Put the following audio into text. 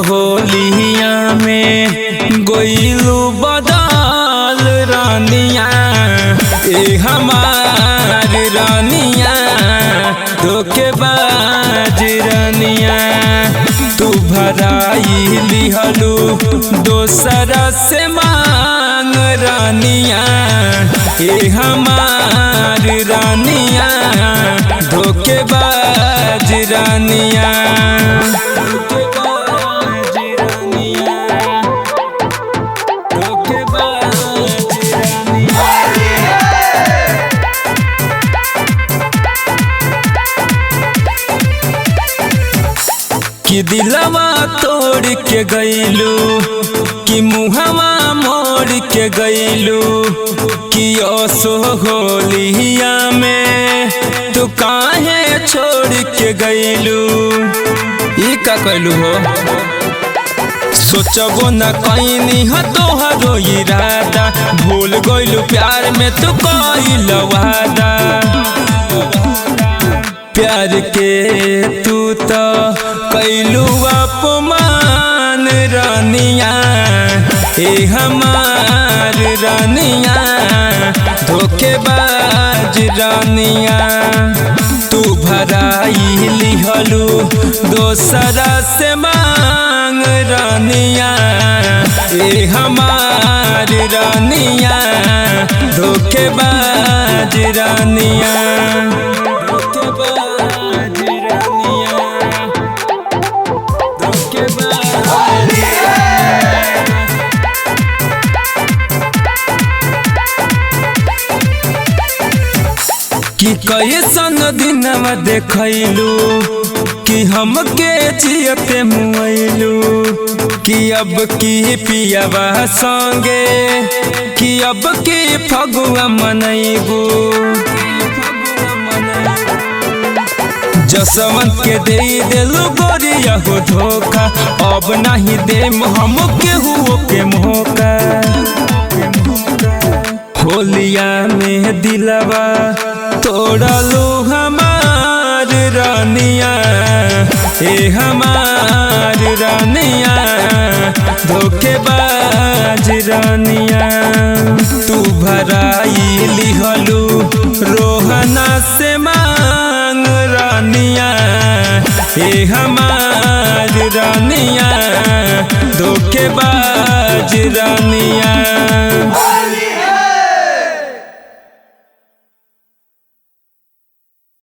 होलिया में गोइलू बदल रानिया ए हमार रानिया धोखेबाज रानिया तू भराई लिहलू दोसरा से मांग रानिया ए हमार रानिया धोखेबाज रानिया कि दिलवा तोड़ के गईलू कि मुहवा मोड़ के गईलू कि ओसो होलिया में तू काहे छोड़ के गईलू ई का कहलू हो सोचबो न कईनी ह तोहरो इरादा भूल गईलू प्यार में तू कइल वादा प्यार के तू तो कैलू अपमान रानिया ए हमार रानिया धोखेबाज रानिया तू भराई लिहलू दोसरा से मांग रानिया ए हमार रानिया धोखेबाज रानिया कि कैसन दिनवा देखलू कि हमके जियते मुआइलू कि अब की पियावा संगे कि अब की फगुआ मनैबू जसवंत के दे दिलू गोरिया हो धोखा अब नहीं देम हम केहू के मौका होलिया में दिलवा तोड़लू हमार रानिया ए हमार रानिया धोखेबाज रानिया तू भराई लिहलू रोहना से मांग रानिया ए हमार रानिया धोखेबाज रानिया।